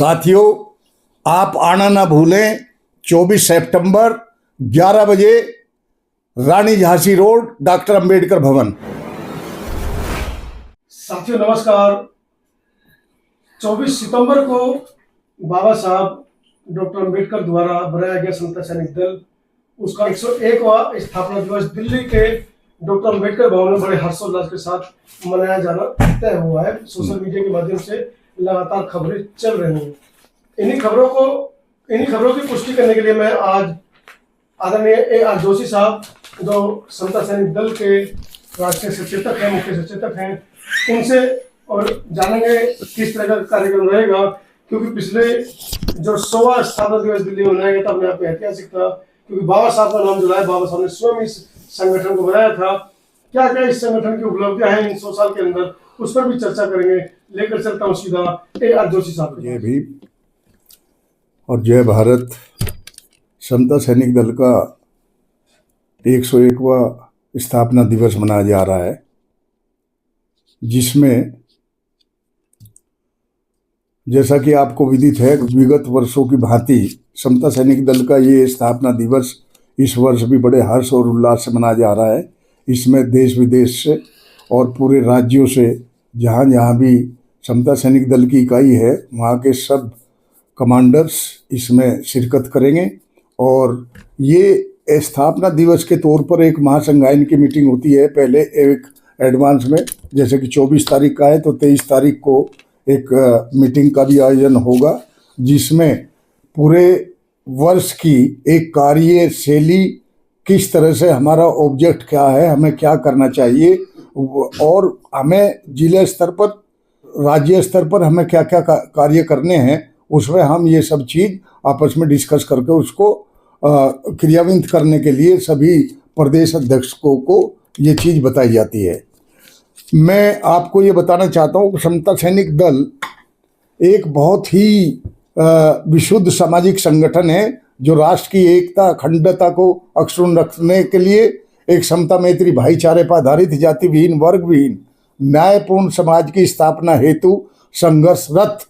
साथियों, आप आना ना भूलें 24 सितंबर 11 बजे रानी झांसी रोड, डॉक्टर अंबेडकर भवन। साथियों नमस्कार। 24 सितंबर को बाबा साहब डॉक्टर अंबेडकर द्वारा बनाया गया समता सैनिक दल, उसका 101वां स्थापना दिवस दिल्ली के डॉक्टर अंबेडकर भवन में बड़े हर्षोल्लास के साथ मनाया जाना तय हुआ है। सोशल मीडिया के माध्यम से लगातार खबरें चल रही हैं। इन्हीं खबरों की पुष्टि करने के लिए मैं आज आदरणीय A.R. जोशी साहब, जो समता सैनिक दल के राष्ट्रीय सचेतक हैं, मुख्य सचेतक हैं, उनसे और जानेंगे किस तरह का कार्यक्रम रहेगा। क्योंकि पिछले जो 100वां स्थापना दिवस दिल्ली में मनाया गया था, अपने आप में ऐतिहासिक था, क्योंकि बाबा साहब का नाम जो है, बाबा साहब ने स्वयं इस संगठन को बनाया था। क्या क्या इस संगठन की उपलब्धियां हैं इन 100 साल के अंदर, उस पर भी चर्चा करेंगे। लेकर चलता हूँ सीधा A.R. जोशी साहब। जय भीम और जय भारत। समता सैनिक दल का 101वां स्थापना दिवस मनाया जा रहा है, जिसमें जैसा कि आपको विदित है, विगत वर्षों की भांति समता सैनिक दल का ये स्थापना दिवस इस वर्ष भी बड़े हर्ष और उल्लास से मनाया जा रहा है। इसमें देश विदेश से और पूरे राज्यों से जहाँ जहाँ भी समता सैनिक दल की इकाई है, वहाँ के सब कमांडर्स इसमें शिरकत करेंगे। और ये स्थापना दिवस के तौर पर एक महासंगायन की मीटिंग होती है, पहले एक एडवांस में, जैसे कि 24 तारीख का है तो 23 तारीख को एक मीटिंग का भी आयोजन होगा, जिसमें पूरे वर्ष की एक कार्यशैली, किस तरह से हमारा ऑब्जेक्ट क्या है, हमें क्या करना चाहिए और हमें जिले स्तर पर, राज्य स्तर पर हमें क्या क्या कार्य करने हैं, उसमें हम ये सब चीज़ आपस में डिस्कस करके उसको क्रियान्वित करने के लिए सभी प्रदेश अध्यक्षों को ये चीज़ बताई जाती है। मैं आपको ये बताना चाहता हूँ कि समता सैनिक दल एक बहुत ही विशुद्ध सामाजिक संगठन है, जो राष्ट्र की एकता अखंडता को अक्षुण्ण रखने के लिए एक समता मैत्री भाईचारे पर आधारित, जाति विहीन, वर्ग विहीन, न्यायपूर्ण समाज की स्थापना हेतु संघर्षरत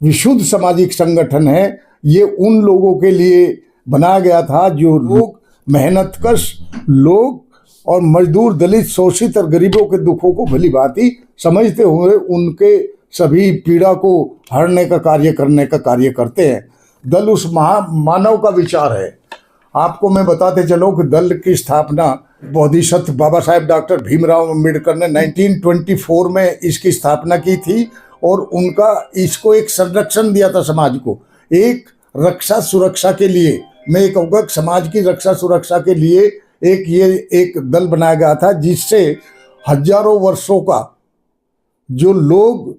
विशुद्ध सामाजिक संगठन है। ये उन लोगों के लिए बनाया गया था जो लोग, मेहनतकश लोग और मजदूर, दलित, शोषित और गरीबों के दुखों को भली भांति समझते हुए उनके सभी पीड़ा को हरने का कार्य करने का कार्य करते हैं। दल उस मानव का विचार है। आपको मैं बताते चलो कि दल की स्थापना बोधिसत्व बाबा साहेब डॉक्टर भीमराव अम्बेडकर ने 1924 में इसकी स्थापना की थी, और उनका इसको एक संरक्षण दिया था समाज को, एक रक्षा सुरक्षा के लिए। मैं ये कहूँगा समाज की रक्षा सुरक्षा के लिए एक दल बनाया गया था, जिससे हजारों वर्षों का जो लोग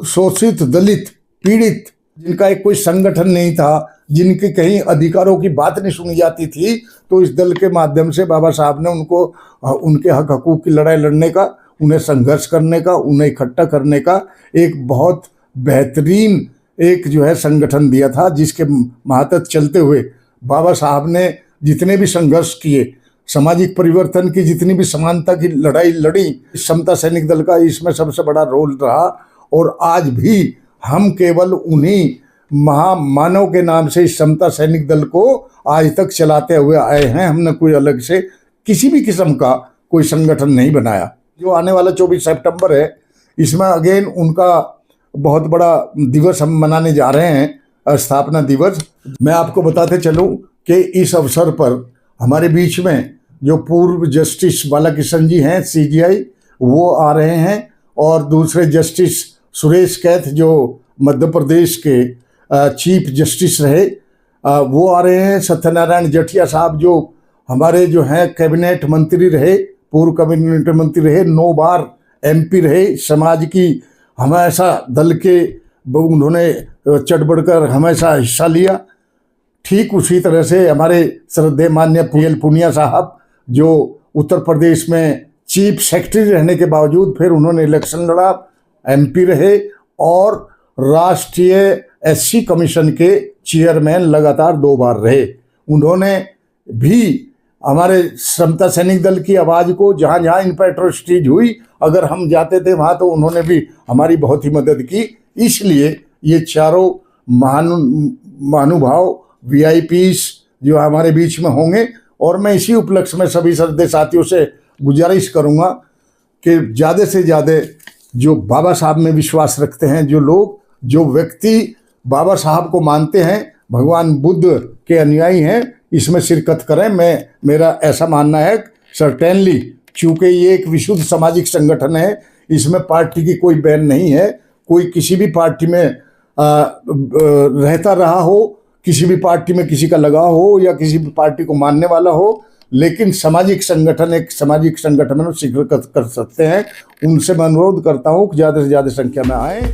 शोषित, दलित, पीड़ित, जिनका एक कोई संगठन नहीं था, जिनके कहीं अधिकारों की बात नहीं सुनी जाती थी, तो इस दल के माध्यम से बाबा साहब ने उनको उनके हक हकूक़ की लड़ाई लड़ने का, उन्हें संघर्ष करने का, उन्हें इकट्ठा करने का एक बहुत बेहतरीन एक जो है संगठन दिया था, जिसके महातत चलते हुए बाबा साहब ने जितने भी संघर्ष किए, सामाजिक परिवर्तन की जितनी भी समानता की लड़ाई लड़ी, समता सैनिक दल का इसमें सबसे बड़ा रोल रहा। और आज भी हम केवल उन्हीं महामानव के नाम से इस समता सैनिक दल को आज तक चलाते हुए आए हैं। हमने कोई अलग से किसी भी किस्म का कोई संगठन नहीं बनाया। जो आने वाला 24 सितंबर है, इसमें अगेन उनका बहुत बड़ा दिवस हम मनाने जा रहे हैं, स्थापना दिवस। मैं आपको बताते चलूँ कि इस अवसर पर हमारे बीच में जो पूर्व जस्टिस बालाकृष्ण जी हैं, CJI, वो आ रहे हैं, और दूसरे जस्टिस सुरेश कैथ, जो मध्य प्रदेश के चीफ जस्टिस रहे, वो आ रहे हैं। सत्यनारायण जटिया साहब, जो हमारे जो हैं कैबिनेट मंत्री रहे, पूर्व कैबिनेट मंत्री रहे, 9 बार MP रहे, समाज की हमेशा दल के उन्होंने चढ़ बढ़कर हमेशा हिस्सा लिया। ठीक उसी तरह से हमारे श्रद्धेय मान्य PL पुनिया साहब, जो उत्तर प्रदेश में चीफ सेक्रेटरी रहने के बावजूद फिर उन्होंने इलेक्शन लड़ा, MP रहे, और राष्ट्रीय SC कमीशन के चेयरमैन लगातार 2 बार रहे। उन्होंने भी हमारे समता सैनिक दल की आवाज़ को, जहाँ जहाँ इन पर एट्रोसिटीज हुई, अगर हम जाते थे वहाँ, तो उन्होंने भी हमारी बहुत ही मदद की। इसलिए ये चारों महानुभाव VIPs जो हमारे बीच में होंगे। और मैं इसी उपलक्ष्य में सभी श्रद्धेय साथियों से गुजारिश करूँगा कि ज़्यादा से ज़्यादा जो बाबा साहब में विश्वास रखते हैं, जो लोग, जो व्यक्ति बाबा साहब को मानते हैं, भगवान बुद्ध के अनुयायी हैं, इसमें शिरकत करें। मेरा ऐसा मानना है सर्टेनली, चूँकि ये एक विशुद्ध सामाजिक संगठन है, इसमें पार्टी की कोई बैन नहीं है। कोई किसी भी पार्टी में रहता रहा हो, किसी भी पार्टी में किसी का लगाव हो या किसी भी पार्टी को मानने वाला हो, लेकिन सामाजिक संगठन एक सामाजिक संगठन में शिरकत कर सकते हैं। उनसे मैं अनुरोध करता हूँ कि ज़्यादा से ज़्यादा संख्या में आएँ।